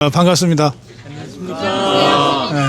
반갑습니다. 네.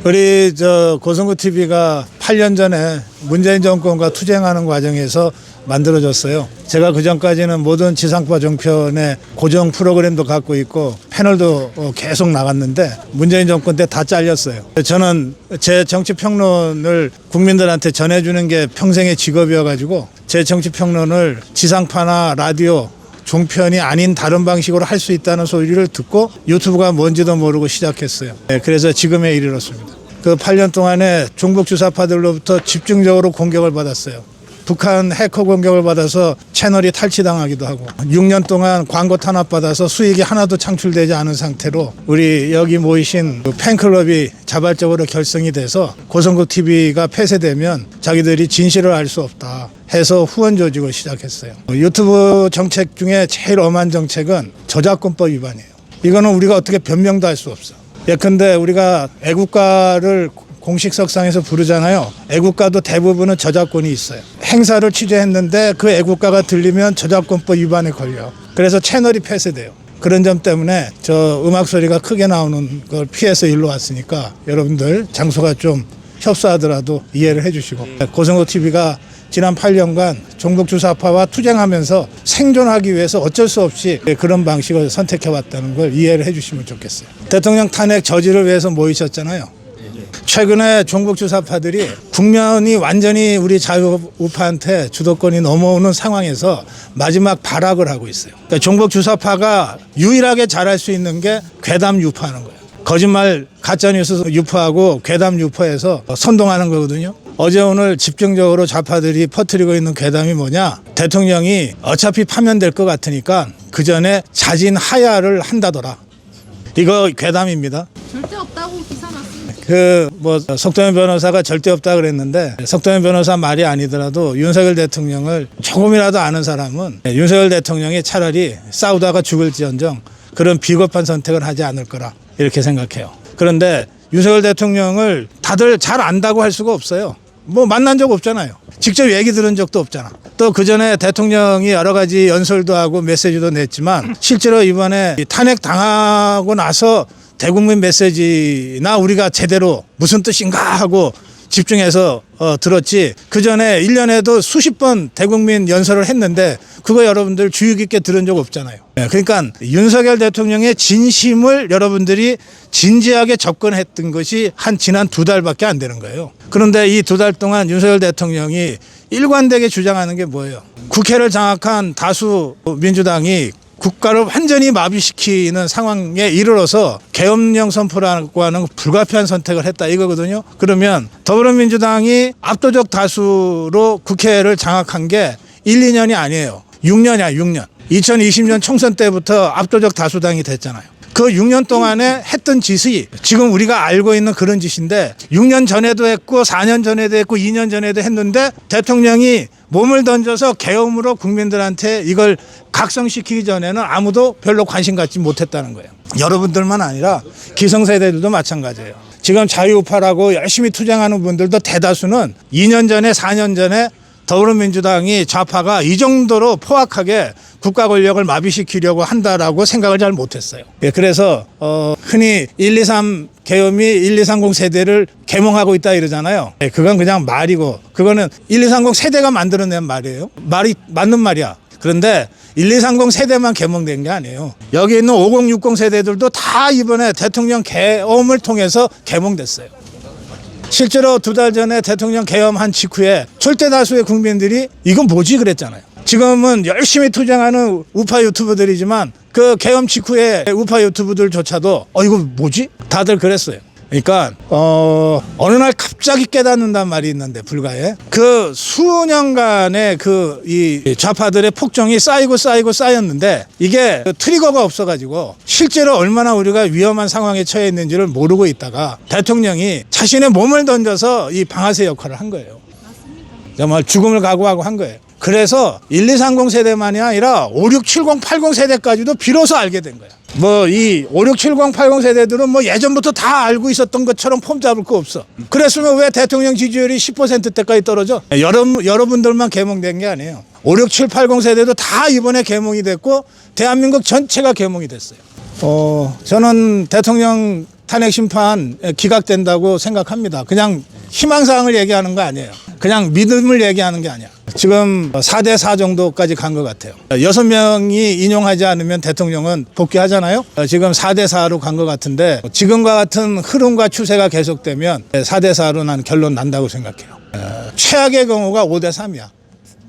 우리 고성구 TV가 8년 전에 문재인 정권과 투쟁하는 과정에서 만들어졌어요. 제가 그 전까지는 모든 지상파 종편의 고정 프로그램도 갖고 있고 패널도 계속 나갔는데 문재인 정권 때 다 잘렸어요. 저는 제 정치 평론을 국민들한테 전해주는 게 평생의 직업이어가지고 제 정치 평론을 지상파나 라디오 종편이 아닌 다른 방식으로 할 수 있다는 소리를 듣고 유튜브가 뭔지도 모르고 시작했어요. 그래서 지금에 이르렀습니다. 그 8년 동안에 종북 주사파들로부터 집중적으로 공격을 받았어요. 북한 해커 공격을 받아서 채널이 탈취당하기도 하고 6년 동안 광고 탄압받아서 수익이 하나도 창출되지 않은 상태로 우리 여기 모이신 팬클럽이 자발적으로 결성이 돼서 고성구 TV가 폐쇄되면 자기들이 진실을 알 수 없다 해서 후원 조직을 시작했어요. 유튜브 정책 중에 제일 엄한 정책은 저작권법 위반이에요. 이거는 우리가 어떻게 변명도 할 수 없어. 예컨대 우리가 애국가를 공식석상에서 부르잖아요. 애국가도 대부분은 저작권이 있어요. 행사를 취재했는데 그 애국가가 들리면 저작권법 위반에 걸려. 그래서 채널이 폐쇄돼요. 그런 점 때문에 저 음악 소리가 크게 나오는 걸 피해서 일로 왔으니까 여러분들 장소가 좀 협소하더라도 이해를 해주시고 고성구 TV가 지난 8년간 종북 주사파와 투쟁하면서 생존하기 위해서 어쩔 수 없이 그런 방식을 선택해왔다는 걸 이해를 해주시면 좋겠어요. 대통령 탄핵 저지를 위해서 모이셨잖아요. 최근에 종북 주사파들이 국면이 완전히 우리 자유우파한테 주도권이 넘어오는 상황에서 마지막 발악을 하고 있어요. 그러니까 종북 주사파가 유일하게 잘할 수 있는 게 괴담 유포하는 거예요. 거짓말 가짜뉴스 유포하고 괴담 유포해서 선동하는 거거든요. 어제 오늘 집중적으로 좌파들이 퍼뜨리고 있는 괴담이 뭐냐, 대통령이 어차피 파면될 것 같으니까 그 전에 자진 하야를 한다더라. 이거 괴담입니다. 절대 없다고 기사 났습니다. 석동현 변호사가 절대 없다 그랬는데 석동현 변호사 말이 아니더라도 윤석열 대통령을 조금이라도 아는 사람은 윤석열 대통령이 차라리 싸우다가 죽을지언정 그런 비겁한 선택을 하지 않을 거라 이렇게 생각해요. 그런데 윤석열 대통령을 다들 잘 안다고 할 수가 없어요. 만난 적 없잖아요. 직접 얘기 들은 적도 없잖아. 또 그 전에 대통령이 여러 가지 연설도 하고 메시지도 냈지만 실제로 이번에 탄핵 당하고 나서 대국민 메시지나 우리가 제대로 무슨 뜻인가 하고 집중해서 들었지, 그 전에 1년에도 수십 번 대국민 연설을 했는데 그거 여러분들 주의 깊게 들은 적 없잖아요. 그러니까 윤석열 대통령의 진심을 여러분들이 진지하게 접근했던 것이 지난 2달밖에 안 되는 거예요. 그런데 이 2달 동안 윤석열 대통령이 일관되게 주장하는 게 뭐예요? 국회를 장악한 다수 민주당이 국가를 완전히 마비시키는 상황에 이르러서 계엄령 선포라고 하는 불가피한 선택을 했다 이거거든요. 그러면 더불어민주당이 압도적 다수로 국회를 장악한 게 1, 2년이 아니에요. 6년이야, 6년. 2020년 총선 때부터 압도적 다수당이 됐잖아요. 그 6년 동안에 했던 짓이 지금 우리가 알고 있는 그런 짓인데 6년 전에도 했고 4년 전에도 했고 2년 전에도 했는데 대통령이 몸을 던져서 계엄으로 국민들한테 이걸 각성시키기 전에는 아무도 별로 관심 갖지 못했다는 거예요. 여러분들만 아니라 기성세대들도 마찬가지예요. 지금 자유우파라고 열심히 투쟁하는 분들도 대다수는 2년 전에 4년 전에 더불어민주당이 좌파가 이 정도로 포악하게 국가 권력을 마비시키려고 한다라고 생각을 잘 못했어요. 그래서 흔히 1, 2, 3 계엄이 1, 2, 30 세대를 계몽하고 있다 이러잖아요. 그건 그냥 말이고 그거는 1, 2, 30 세대가 만들어낸 말이에요. 말이 맞는 말이야. 그런데 1, 2, 30 세대만 계몽된 게 아니에요. 여기 있는 50, 60 세대들도 다 이번에 대통령 계엄을 통해서 계몽됐어요. 실제로 2달 전에 대통령 계엄한 직후에 절대 다수의 국민들이 이건 뭐지 그랬잖아요. 지금은 열심히 투쟁하는 우파 유튜버들이지만 그 계엄 직후에 우파 유튜버들조차도 이거 뭐지? 다들 그랬어요. 그러니까 어느 날 갑자기 깨닫는단 말이 있는데 불가에 그 수년간의 이 좌파들의 폭정이 쌓였는데 이게 트리거가 없어가지고 실제로 얼마나 우리가 위험한 상황에 처해 있는지를 모르고 있다가 대통령이 자신의 몸을 던져서 이 방아쇠 역할을 한 거예요. 정말 죽음을 각오하고 한 거예요. 그래서 1, 2, 30 세대만이 아니라 5, 6, 70, 80 세대까지도 비로소 알게 된 거야. 이 5, 6, 70, 80 세대들은 예전부터 다 알고 있었던 것처럼 폼 잡을 거 없어. 그랬으면 왜 대통령 지지율이 10%대까지 떨어져? 여러분들만 계몽된 게 아니에요. 5, 6, 7, 80 세대도 다 이번에 계몽이 됐고 대한민국 전체가 계몽이 됐어요. 저는 대통령 탄핵 심판 기각된다고 생각합니다. 그냥 희망사항을 얘기하는 거 아니에요. 그냥 믿음을 얘기하는 게 아니야. 지금 4대4 정도까지 간 것 같아요. 6명이 인용하지 않으면 대통령은 복귀하잖아요. 지금 4대4로 간 것 같은데 지금과 같은 흐름과 추세가 계속되면 4대4로 난 결론 난다고 생각해요. 최악의 경우가 5대3이야.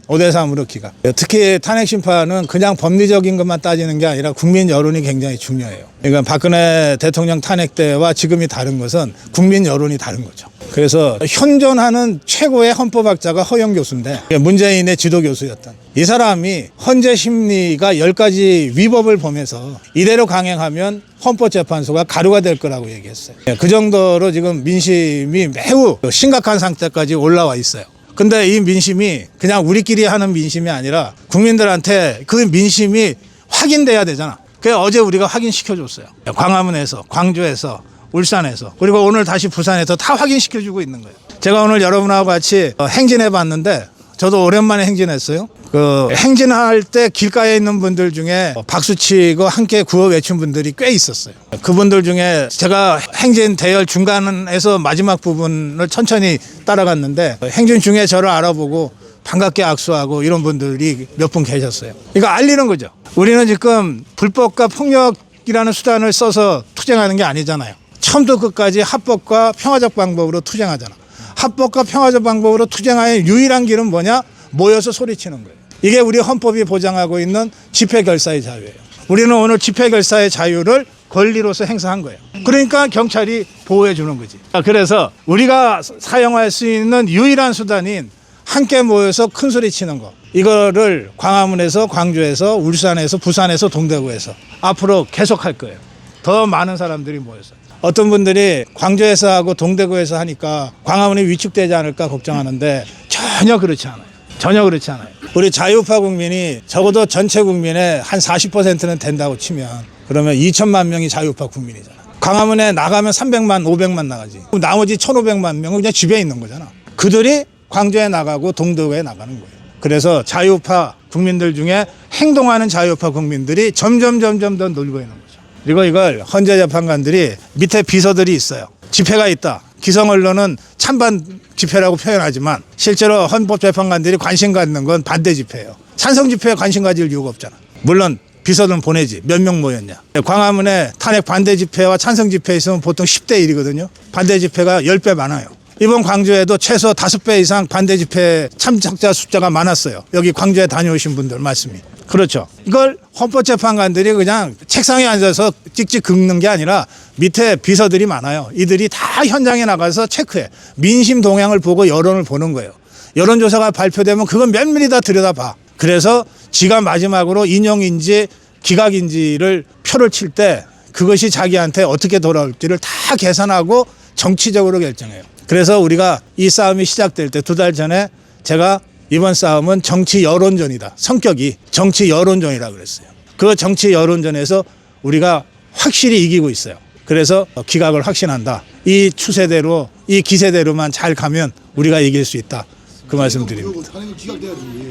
5대3으로 기각. 특히 탄핵 심판은 그냥 법리적인 것만 따지는 게 아니라 국민 여론이 굉장히 중요해요. 그러니까 박근혜 대통령 탄핵 때와 지금이 다른 것은 국민 여론이 다른 거죠. 그래서 현존하는 최고의 헌법학자가 허영 교수인데 문재인의 지도 교수였던 이 사람이 헌재 심리가 10가지 위법을 보면서 이대로 강행하면 헌법재판소가 가루가 될 거라고 얘기했어요. 그 정도로 지금 민심이 매우 심각한 상태까지 올라와 있어요. 근데 이 민심이 그냥 우리끼리 하는 민심이 아니라 국민들한테 그 민심이 확인돼야 되잖아. 그래서 어제 우리가 확인시켜줬어요. 광화문에서, 광주에서, 울산에서, 그리고 오늘 다시 부산에서 다 확인시켜주고 있는 거예요. 제가 오늘 여러분하고 같이 행진해 봤는데 저도 오랜만에 행진했어요. 그 행진할 때 길가에 있는 분들 중에 박수치고 함께 구호 외친 분들이 꽤 있었어요. 그분들 중에 제가 행진 대열 중간에서 마지막 부분을 천천히 따라갔는데 행진 중에 저를 알아보고 반갑게 악수하고 이런 분들이 몇 분 계셨어요. 이거 알리는 거죠. 우리는 지금 불법과 폭력이라는 수단을 써서 투쟁하는 게 아니잖아요. 처음부터 끝까지 합법과 평화적 방법으로 투쟁하잖아. 합법과 평화적 방법으로 투쟁하는 유일한 길은 뭐냐? 모여서 소리치는 거예요. 이게 우리 헌법이 보장하고 있는 집회결사의 자유예요. 우리는 오늘 집회결사의 자유를 권리로서 행사한 거예요. 그러니까 경찰이 보호해 주는 거지. 그래서 우리가 사용할 수 있는 유일한 수단인 함께 모여서 큰 소리 치는 거. 이거를 광화문에서, 광주에서, 울산에서, 부산에서, 동대구에서 앞으로 계속 할 거예요. 더 많은 사람들이 모여서. 어떤 분들이 광주에서 하고 동대구에서 하니까 광화문이 위축되지 않을까 걱정하는데 전혀 그렇지 않아요. 전혀 그렇지 않아요. 우리 자유파 국민이 적어도 전체 국민의 한 40%는 된다고 치면 그러면 2천만 명이 자유파 국민이잖아. 광화문에 나가면 300만, 500만 나가지. 나머지 1,500만 명은 그냥 집에 있는 거잖아. 그들이 광주에 나가고 동대구에 나가는 거예요. 그래서 자유파 국민들 중에 행동하는 자유파 국민들이 점점 더 늘고 있는 거죠. 그리고 이걸 헌재 재판관들이 밑에 비서들이 있어요. 집회가 있다. 기성 언론은 찬반 집회라고 표현하지만 실제로 헌법재판관들이 관심 갖는 건 반대 집회예요. 찬성 집회에 관심 가질 이유가 없잖아. 물론 비서는 보내지. 몇 명 모였냐. 광화문에 탄핵 반대 집회와 찬성 집회 있으면 보통 10대 1이거든요. 반대 집회가 10배 많아요. 이번 광주에도 최소 5배 이상 반대 집회 참석자 숫자가 많았어요. 여기 광주에 다녀오신 분들 말씀이. 그렇죠. 이걸 헌법재판관들이 그냥 책상에 앉아서 찍찍 긁는 게 아니라 밑에 비서들이 많아요. 이들이 다 현장에 나가서 체크해. 민심 동향을 보고 여론을 보는 거예요. 여론조사가 발표되면 그건 면밀히 다 들여다봐. 그래서 지가 마지막으로 인용인지 기각인지를 표를 칠 때 그것이 자기한테 어떻게 돌아올지를 다 계산하고 정치적으로 결정해요. 그래서 우리가 이 싸움이 시작될 때 2달 전에 제가 이번 싸움은 정치 여론전이다. 성격이 정치 여론전이라고 그랬어요. 그 정치 여론전에서 우리가 확실히 이기고 있어요. 그래서 기각을 확신한다. 이 추세대로 이 기세대로만 잘 가면 우리가 이길 수 있다. 그 말씀 드립니다.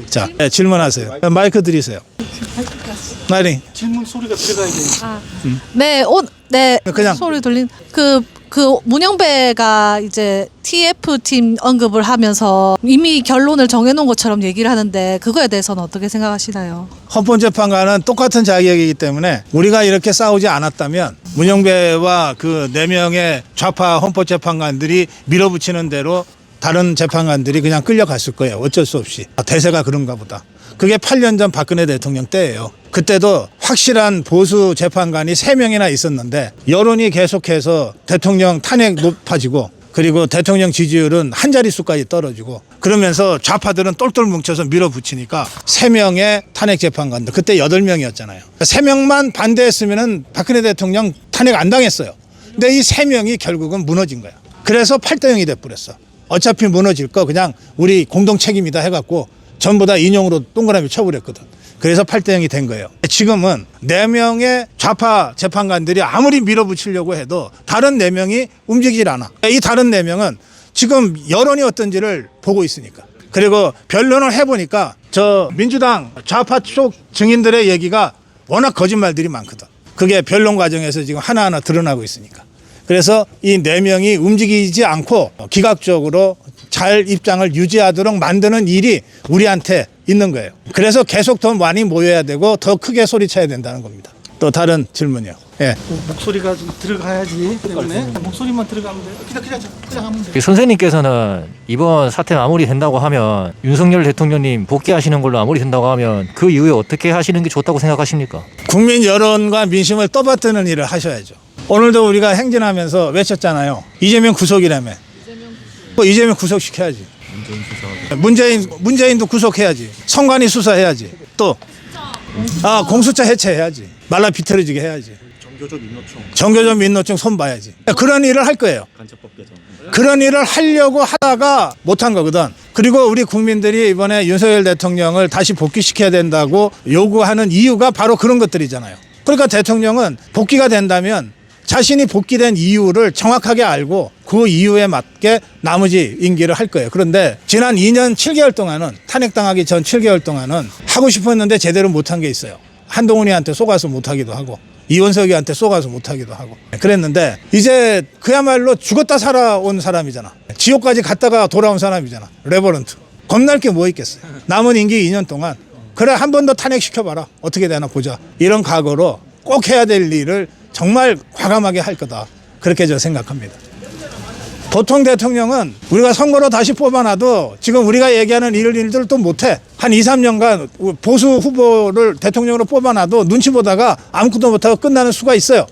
자, 네, 질문하세요. 마이크 드리세요. 나리. 질문 소리가 들어가야 되니까. 네, 그냥. 소리 들린 그 문영배가 이제 TF팀 언급을 하면서 이미 결론을 정해놓은 것처럼 얘기를 하는데 그거에 대해서는 어떻게 생각하시나요? 헌법재판관은 똑같은 자격이기 때문에 우리가 이렇게 싸우지 않았다면 문영배와 그 4명의 좌파 헌법재판관들이 밀어붙이는 대로 다른 재판관들이 그냥 끌려갔을 거예요. 어쩔 수 없이. 대세가 그런가 보다. 그게 8년 전 박근혜 대통령 때예요. 그때도 확실한 보수 재판관이 3명이나 있었는데 여론이 계속해서 대통령 탄핵 높아지고 그리고 대통령 지지율은 한 자릿수까지 떨어지고 그러면서 좌파들은 똘똘 뭉쳐서 밀어붙이니까 3명의 탄핵 재판관들 그때 8명이었잖아요. 3명만 반대했으면 박근혜 대통령 탄핵 안 당했어요. 근데 이 3명이 결국은 무너진 거야. 그래서 8대0이 돼버렸어. 어차피 무너질 거 그냥 우리 공동 책임이다 해갖고 전부 다 인용으로 동그라미 쳐버렸거든. 그래서 8대0이 된 거예요. 지금은 4명의 좌파 재판관들이 아무리 밀어붙이려고 해도 다른 4명이 움직이질 않아. 이 다른 4명은 지금 여론이 어떤지를 보고 있으니까. 그리고 변론을 해보니까 저 민주당 좌파 쪽 증인들의 얘기가 워낙 거짓말들이 많거든. 그게 변론 과정에서 지금 하나하나 드러나고 있으니까. 그래서 이 4명이 움직이지 않고 기각적으로 잘 입장을 유지하도록 만드는 일이 우리한테 있는 거예요. 그래서 계속 더 많이 모여야 되고 더 크게 소리쳐야 된다는 겁니다. 또 다른 질문이요. 예. 목소리가 좀 들어가야지 때문에 목소리만 들어가면 돼. 그냥 하면 돼. 선생님께서는 이번 사태 마무리된다고 하면 윤석열 대통령님 복귀하시는 걸로 마무리된다고 하면 그 이후에 어떻게 하시는 게 좋다고 생각하십니까? 국민 여론과 민심을 떠받드는 일을 하셔야죠. 오늘도 우리가 행진하면서 외쳤잖아요. 이재명 구속이라며. 이재명 구속시켜야지. 문재인도 구속해야지. 선관위 수사해야지. 또 공수처 해체해야지. 말라 비틀어지게 해야지. 정교조 민노총 손봐야지. 그런 일을 할 거예요. 그런 일을 하려고 하다가 못한 거거든. 그리고 우리 국민들이 이번에 윤석열 대통령을 다시 복귀시켜야 된다고 요구하는 이유가 바로 그런 것들이잖아요. 그러니까 대통령은 복귀가 된다면 자신이 복귀된 이유를 정확하게 알고 그 이유에 맞게 나머지 임기를 할 거예요. 그런데 지난 2년 7개월 동안은 탄핵당하기 전 7개월 동안은 하고 싶었는데 제대로 못한 게 있어요. 한동훈이한테 속아서 못하기도 하고 이원석이한테 속아서 못하기도 하고 그랬는데 이제 그야말로 죽었다 살아온 사람이잖아. 지옥까지 갔다가 돌아온 사람이잖아. 레버런트. 겁날 게 뭐 있겠어요. 남은 임기 2년 동안 그래 한 번 더 탄핵시켜봐라. 어떻게 되나 보자. 이런 각오로 꼭 해야 될 일을 정말 과감하게 할 거다. 그렇게 저 생각합니다. 보통 대통령은 우리가 선거로 다시 뽑아놔도 지금 우리가 얘기하는 일들을 또 못해. 한 2, 3년간 보수 후보를 대통령으로 뽑아놔도 눈치 보다가 아무것도 못하고 끝나는 수가 있어요.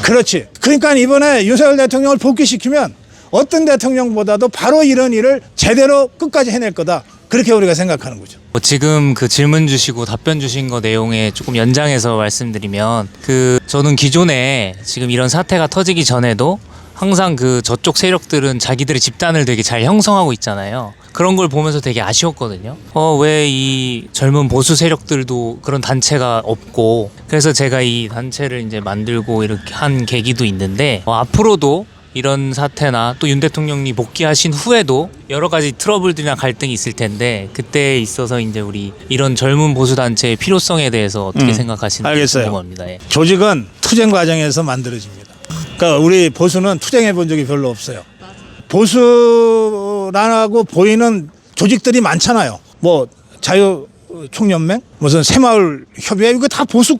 그렇지. 그러니까 이번에 윤석열 대통령을 복귀시키면 어떤 대통령보다도 바로 이런 일을 제대로 끝까지 해낼 거다. 그렇게 우리가 생각하는 거죠. 지금 그 질문 주시고 답변 주신 거 내용에 조금 연장해서 말씀드리면 저는 기존에 지금 이런 사태가 터지기 전에도 항상 저쪽 세력들은 자기들의 집단을 되게 잘 형성하고 있잖아요. 그런 걸 보면서 되게 아쉬웠거든요. 왜 이 젊은 보수 세력들도 그런 단체가 없고, 그래서 제가 이 단체를 이제 만들고 이렇게 한 계기도 있는데, 앞으로도 이런 사태나 또 윤 대통령이 복귀하신 후에도 여러 가지 트러블들이나 갈등이 있을 텐데 그때에 있어서 이제 우리 이런 젊은 보수 단체의 필요성에 대해서 어떻게 생각하시는지 알겠어요. 궁금합니다. 예. 조직은 투쟁 과정에서 만들어집니다. 그러니까 우리 보수는 투쟁해 본 적이 별로 없어요. 보수라고 보이는 조직들이 많잖아요. 뭐 자유총연맹, 무슨 새마을협의회 이거 다 보수일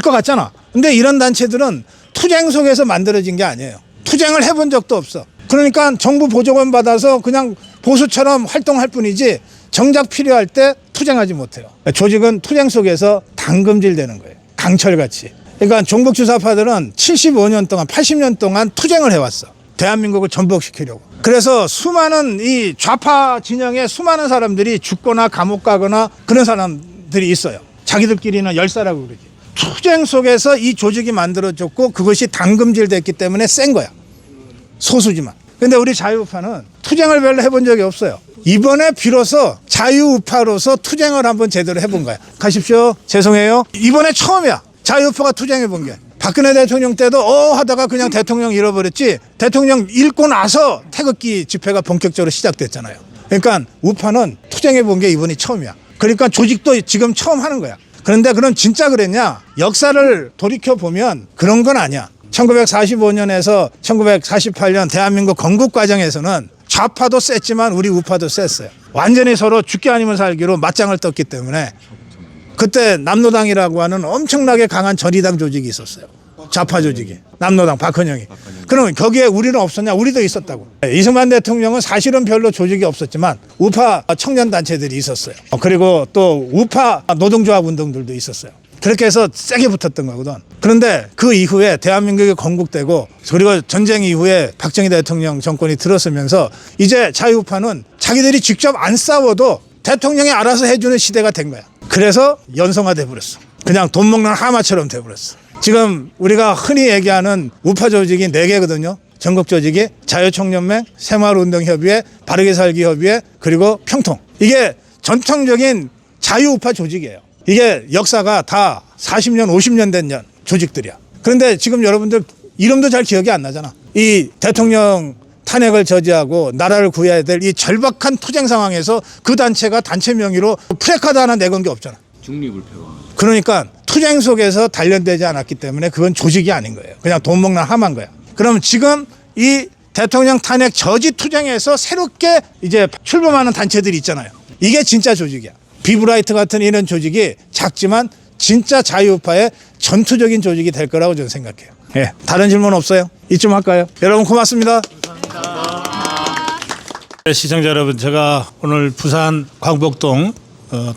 것 같잖아. 근데 이런 단체들은 투쟁 속에서 만들어진 게 아니에요. 투쟁을 해본 적도 없어. 그러니까 정부 보조금 받아서 그냥 보수처럼 활동할 뿐이지 정작 필요할 때 투쟁하지 못해요. 조직은 투쟁 속에서 당금질되는 거예요. 강철같이. 그러니까 종북주사파들은 75년 동안 80년 동안 투쟁을 해왔어. 대한민국을 전복시키려고. 그래서 수많은 이 좌파 진영의 수많은 사람들이 죽거나 감옥 가거나 그런 사람들이 있어요. 자기들끼리는 열사라고 그러지. 투쟁 속에서 이 조직이 만들어졌고 그것이 당금질됐기 때문에 센 거야. 소수지만. 근데 우리 자유우파는 투쟁을 별로 해본 적이 없어요. 이번에 비로소 자유우파로서 투쟁을 한번 제대로 해본 거야. 가십시오. 죄송해요. 이번에 처음이야. 자유우파가 투쟁해본 게. 박근혜 대통령 때도 하다가 그냥 대통령 잃어버렸지. 대통령 잃고 나서 태극기 집회가 본격적으로 시작됐잖아요. 그러니까 우파는 투쟁해본 게 이번이 처음이야. 그러니까 조직도 지금 처음 하는 거야. 그런데 그럼 진짜 그랬냐? 역사를 돌이켜보면 그런 건 아니야. 1945년에서 1948년 대한민국 건국 과정에서는 좌파도 셌지만 우리 우파도 셌어요. 완전히 서로 죽기 아니면 살기로 맞짱을 떴기 때문에 그때 남노당이라고 하는 엄청나게 강한 전위당 조직이 있었어요. 좌파 조직이. 남노당 박헌영이. 그럼 거기에 우리는 없었냐? 우리도 있었다고. 이승만 대통령은 사실은 별로 조직이 없었지만 우파 청년단체들이 있었어요. 그리고 또 우파 노동조합 운동들도 있었어요. 그렇게 해서 세게 붙었던 거거든. 그런데 그 이후에 대한민국이 건국되고 그리고 전쟁 이후에 박정희 대통령 정권이 들어서면서 이제 자유우파는 자기들이 직접 안 싸워도 대통령이 알아서 해주는 시대가 된 거야. 그래서 연성화돼 버렸어. 그냥 돈 먹는 하마처럼 돼 버렸어. 지금 우리가 흔히 얘기하는 우파 조직이 4개거든요. 전국 조직이 자유총연맹, 새마을운동협의회, 바르게 살기 협의회, 그리고 평통. 이게 전통적인 자유우파 조직이에요. 이게 역사가 다 40년, 50년 된 조직들이야. 그런데 지금 여러분들 이름도 잘 기억이 안 나잖아. 이 대통령 탄핵을 저지하고 나라를 구해야 될 이 절박한 투쟁 상황에서 그 단체가 단체 명의로 프레카드 하나 내건 게 없잖아. 중립을 표방. 그러니까 투쟁 속에서 단련되지 않았기 때문에 그건 조직이 아닌 거예요. 그냥 돈 먹는 함한 거야. 그럼 지금 이 대통령 탄핵 저지 투쟁에서 새롭게 이제 출범하는 단체들이 있잖아요. 이게 진짜 조직이야. 비브라이트 같은 이런 조직이 작지만 진짜 자유우파의 전투적인 조직이 될 거라고 저는 생각해요. 예, 다른 질문 없어요? 이쯤 할까요? 여러분 고맙습니다. 시청자 여러분, 제가 오늘 부산 광복동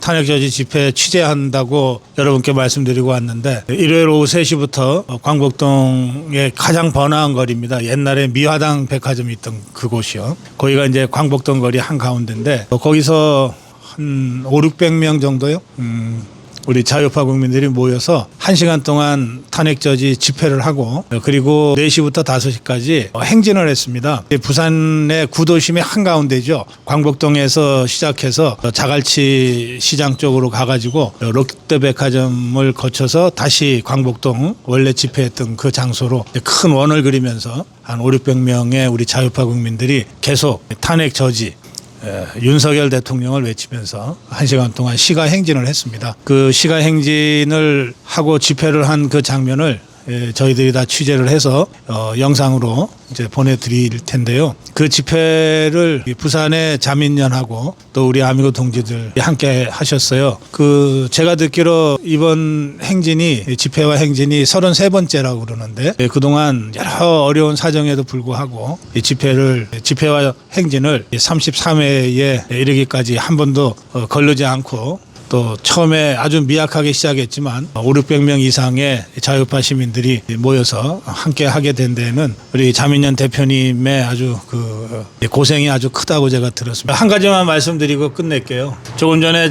탄핵 저지 집회 취재한다고 여러분께 말씀드리고 왔는데, 일요일 오후 3시부터 광복동의 가장 번화한 거리입니다. 옛날에 미화당 백화점이 있던 그곳이요. 거기가 이제 광복동 거리 한가운데인데, 거기서 한 500~600명 정도요. 우리 자유파 국민들이 모여서 1시간 동안 탄핵 저지 집회를 하고, 그리고 4시부터 5시까지 행진을 했습니다. 부산의 구도심의 한가운데죠. 광복동에서 시작해서 자갈치 시장 쪽으로 가가지고 롯데백화점을 거쳐서 다시 광복동 원래 집회했던 그 장소로 큰 원을 그리면서 한 500~600명의 우리 자유파 국민들이 계속 탄핵 저지 윤석열 대통령을 외치면서 1시간 동안 시가 행진을 했습니다. 그 시가 행진을 하고 집회를 한 그 장면을 저희들이 다 취재를 해서 영상으로 이제 보내드릴 텐데요. 그 집회를 부산의 자민련하고 또 우리 아미고 동지들 함께 하셨어요. 그 제가 듣기로 이번 행진이, 집회와 행진이 33번째라고 그러는데, 그동안 여러 어려운 사정에도 불구하고 이 집회와 행진을 33회에 이르기까지 한 번도 걸르지 않고, 또 처음에 아주 미약하게 시작했지만 500~600명 이상의 자유파 시민들이 모여서 함께 하게 된 데에는 우리 자민련 대표님의 아주 그 고생이 아주 크다고 제가 들었습니다. 한 가지만 말씀드리고 끝낼게요. 조금 전에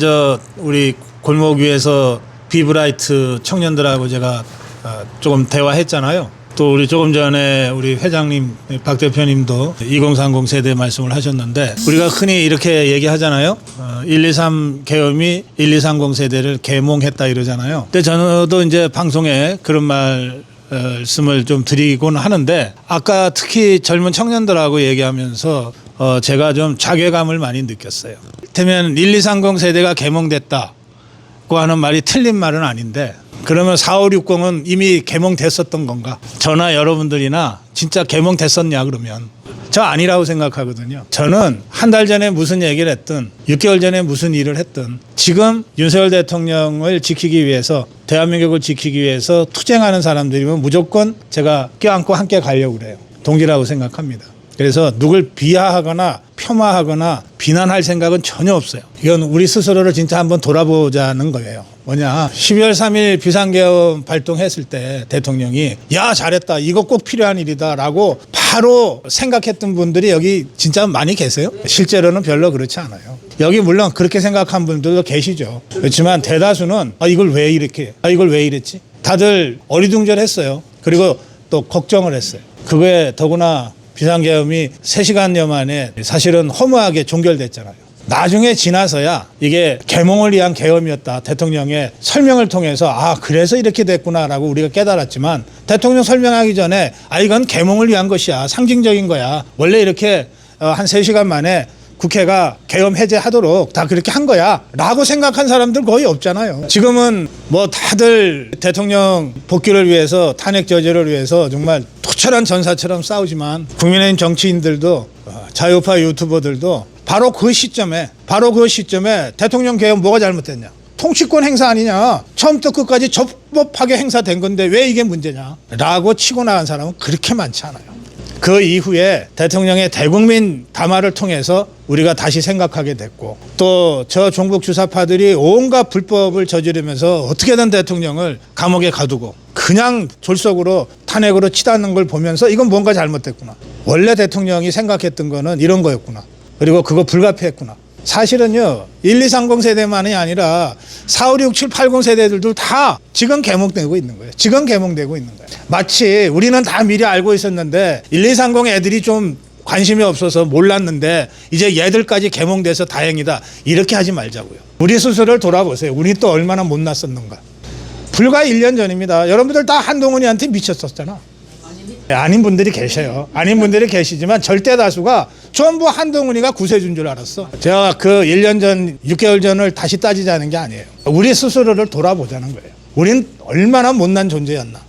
우리 골목 위에서 비브라이트 청년들하고 제가 조금 대화했잖아요. 또 우리 조금 전에 우리 회장님 박 대표님도 2030 세대 말씀을 하셨는데, 우리가 흔히 이렇게 얘기하잖아요. 123 계엄이 1230 세대를 계몽했다 이러잖아요. 근데 저도 이제 방송에 그런 말씀을 좀 드리곤 하는데, 아까 특히 젊은 청년들하고 얘기하면서 제가 좀 자괴감을 많이 느꼈어요. 이를테면 1230 세대가 계몽됐다고 하는 말이 틀린 말은 아닌데, 그러면 4560은 이미 개몽됐었던 건가? 저나 여러분들이나 진짜 개몽됐었냐 그러면 저 아니라고 생각하거든요. 저는 한 달 전에 무슨 얘기를 했든 6개월 전에 무슨 일을 했든 지금 윤석열 대통령을 지키기 위해서, 대한민국을 지키기 위해서 투쟁하는 사람들이면 무조건 제가 껴안고 함께 가려고 그래요. 동기라고 생각합니다. 그래서 누굴 비하하거나 폄하하거나 비난할 생각은 전혀 없어요. 이건 우리 스스로를 진짜 한번 돌아보자는 거예요. 뭐냐, 12월 3일 비상계엄 발동했을 때 대통령이 야 잘했다, 이거 꼭 필요한 일이다 라고 바로 생각했던 분들이 여기 진짜 많이 계세요? 실제로는 별로 그렇지 않아요. 여기 물론 그렇게 생각한 분들도 계시죠. 그렇지만 대다수는 이걸 왜 이랬지? 다들 어리둥절했어요. 그리고 또 걱정을 했어요. 그거에 더구나 비상계엄이 3시간여 만에 사실은 허무하게 종결됐잖아요. 나중에 지나서야 이게 계몽을 위한 계엄이었다, 대통령의 설명을 통해서 그래서 이렇게 됐구나라고 우리가 깨달았지만, 대통령 설명하기 전에 이건 계몽을 위한 것이야, 상징적인 거야, 원래 이렇게 한 3시간 만에 국회가 계엄 해제하도록 다 그렇게 한 거야 라고 생각한 사람들 거의 없잖아요. 지금은 뭐 다들 대통령 복귀를 위해서, 탄핵 저지를 위해서 정말 투철한 전사처럼 싸우지만, 국민의힘 정치인들도 자유파 유튜버들도 바로 그 시점에 대통령 계엄 뭐가 잘못됐냐, 통치권 행사 아니냐, 처음부터 끝까지 적법하게 행사된 건데 왜 이게 문제냐 라고 치고 나간 사람은 그렇게 많지 않아요. 그 이후에 대통령의 대국민 담화를 통해서 우리가 다시 생각하게 됐고, 또 저 종북 주사파들이 온갖 불법을 저지르면서 어떻게든 대통령을 감옥에 가두고 그냥 졸속으로 탄핵으로 치닫는 걸 보면서 이건 뭔가 잘못됐구나, 원래 대통령이 생각했던 거는 이런 거였구나, 그리고 그거 불가피했구나. 사실은요, 1230 세대만이 아니라 4567, 80 세대들도 다 지금 계몽되고 있는 거예요. 마치 우리는 다 미리 알고 있었는데 1230 애들이 좀 관심이 없어서 몰랐는데 이제 얘들까지 계몽돼서 다행이다, 이렇게 하지 말자고요. 우리 스스로를 돌아보세요. 우리 또 얼마나 못났었는가. 불과 1년 전입니다. 여러분들 다 한동훈이한테 미쳤었잖아. 아닌 분들이 계셔요. 아닌 분들이 계시지만 절대 다수가 전부 한동훈이가 구세주인 줄 알았어. 제가 그 1년 전, 6개월 전을 다시 따지자는 게 아니에요. 우리 스스로를 돌아보자는 거예요. 우린 얼마나 못난 존재였나.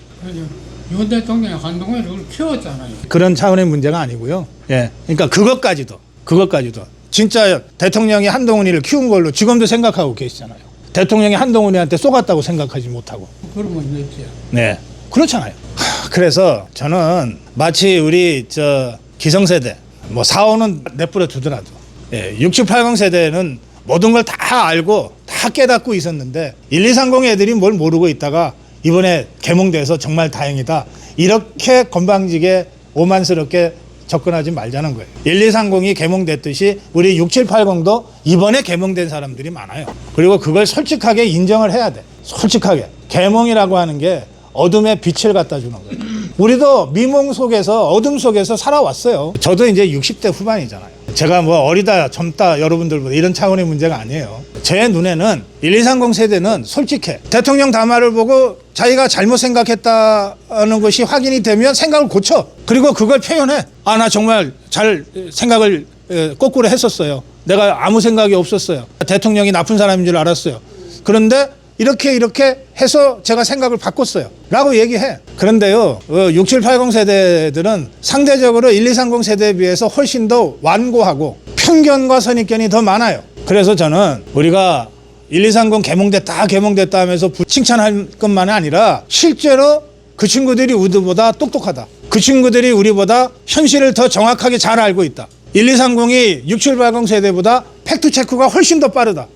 윤 대통령이 한동훈을 그걸 키웠잖아요. 그런 차원의 문제가 아니고요. 예. 그러니까 그것까지도 진짜 대통령이 한동훈이를 키운 걸로 지금도 생각하고 계시잖아요. 대통령이 한동훈이한테 쏘갔다고 생각하지 못하고. 그러면 있지. 네. 그렇잖아요. 그래서 저는 마치 우리 기성세대, 뭐 4호는 내버려 두더라도, 67, 80 세대는 모든 걸 다 알고 다 깨닫고 있었는데 1230 애들이 뭘 모르고 있다가 이번에 개몽돼서 정말 다행이다. 이렇게 건방지게 오만스럽게 접근하지 말자는 거예요. 1230이 개몽됐듯이 우리 6780도 이번에 개몽된 사람들이 많아요. 그리고 그걸 솔직하게 인정을 해야 돼. 솔직하게. 개몽이라고 하는 게 어둠에 빛을 갖다 주는 거예요. 우리도 미몽 속에서 어둠 속에서 살아왔어요. 저도 이제 60대 후반이잖아요. 제가 뭐 어리다 젊다 여러분들보다 이런 차원의 문제가 아니에요. 제 눈에는 1230 세대는 솔직해. 대통령 담화를 보고 자기가 잘못 생각했다는 것이 확인이 되면 생각을 고쳐. 그리고 그걸 표현해. 아, 나 정말 잘 생각을 거꾸로 했었어요. 내가 아무 생각이 없었어요. 대통령이 나쁜 사람인 줄 알았어요. 그런데 이렇게 해서 제가 생각을 바꿨어요 라고 얘기해. 그런데요 6780 세대들은 상대적으로 1230 세대에 비해서 훨씬 더 완고하고 편견과 선입견이 더 많아요. 그래서 저는 우리가 1230 개몽됐다 하면서 칭찬할 것만 아니라 실제로 그 친구들이 우리보다 똑똑하다. 그 친구들이 우리보다 현실을 더 정확하게 잘 알고 있다. 1230이 6780 세대보다 팩트체크가 훨씬 더 빠르다.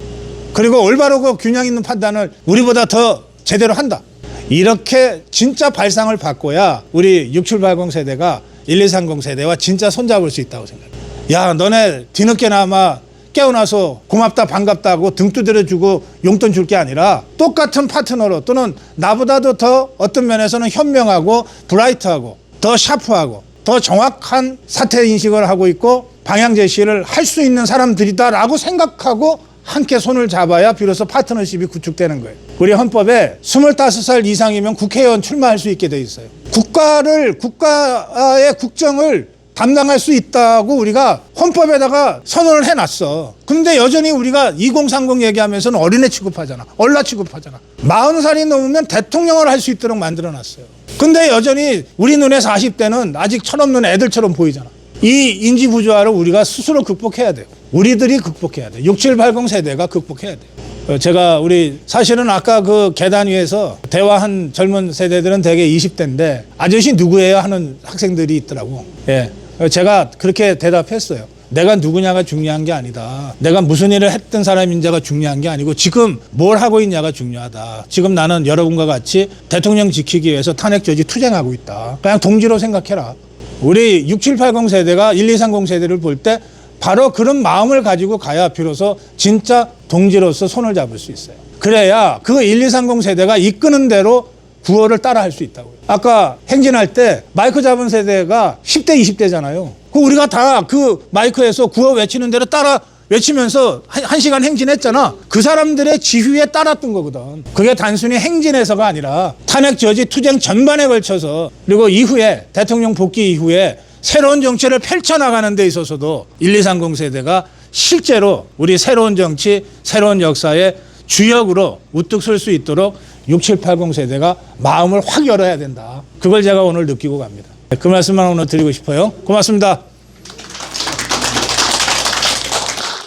그리고 올바르고 균형 있는 판단을 우리보다 더 제대로 한다. 이렇게 진짜 발상을 바꿔야 우리 6780 세대가 1230 세대와 진짜 손잡을 수 있다고 생각해요. 야, 너네 뒤늦게나마 깨어나서 고맙다 반갑다 하고 등 두드려주고 용돈 줄 게 아니라 똑같은 파트너로 또는 나보다도 더 어떤 면에서는 현명하고 브라이트하고 더 샤프하고 더 정확한 사태 인식을 하고 있고 방향 제시를 할 수 있는 사람들이다라고 생각하고 함께 손을 잡아야 비로소 파트너십이 구축되는 거예요. 우리 헌법에 25살 이상이면 국회의원 출마할 수 있게 돼 있어요. 국가의 국정을 담당할 수 있다고 우리가 헌법에다가 선언을 해놨어. 근데 여전히 우리가 2030 얘기하면서는 어린애 취급하잖아. 얼라 취급하잖아. 40살이 넘으면 대통령을 할 수 있도록 만들어놨어요. 근데 여전히 우리 눈에 40대는 아직 철없는 애들처럼 보이잖아. 이 인지 부조화를 우리가 스스로 극복해야 돼요. 우리들이 극복해야 돼요. 6780 세대가 극복해야 돼요. 제가 사실은 아까 그 계단 위에서 대화한 젊은 세대들은 대개 20대인데 아저씨 누구예요 하는 학생들이 있더라고. 예. 제가 그렇게 대답했어요. 내가 누구냐가 중요한 게 아니다. 내가 무슨 일을 했던 사람인지가 중요한 게 아니고 지금 뭘 하고 있냐가 중요하다. 지금 나는 여러분과 같이 대통령 지키기 위해서 탄핵 저지 투쟁하고 있다. 그냥 동지로 생각해라. 우리 6780 세대가 1230 세대를 볼 때 바로 그런 마음을 가지고 가야 비로소 진짜 동지로서 손을 잡을 수 있어요. 그래야 그 1230 세대가 이끄는 대로 구호를 따라 할 수 있다고요. 아까 행진할 때 마이크 잡은 세대가 10대, 20대잖아요. 우리가 다 그 마이크에서 구호 외치는 대로 따라 외치면서 1시간 행진했잖아. 그 사람들의 지휘에 따랐던 거거든. 그게 단순히 행진에서가 아니라 탄핵 저지 투쟁 전반에 걸쳐서 그리고 이후에 대통령 복귀 이후에 새로운 정치를 펼쳐나가는 데 있어서도 1230 세대가 실제로 우리 새로운 정치, 새로운 역사의 주역으로 우뚝 설 수 있도록 6780 세대가 마음을 확 열어야 된다. 그걸 제가 오늘 느끼고 갑니다. 그 말씀만 오늘 드리고 싶어요. 고맙습니다.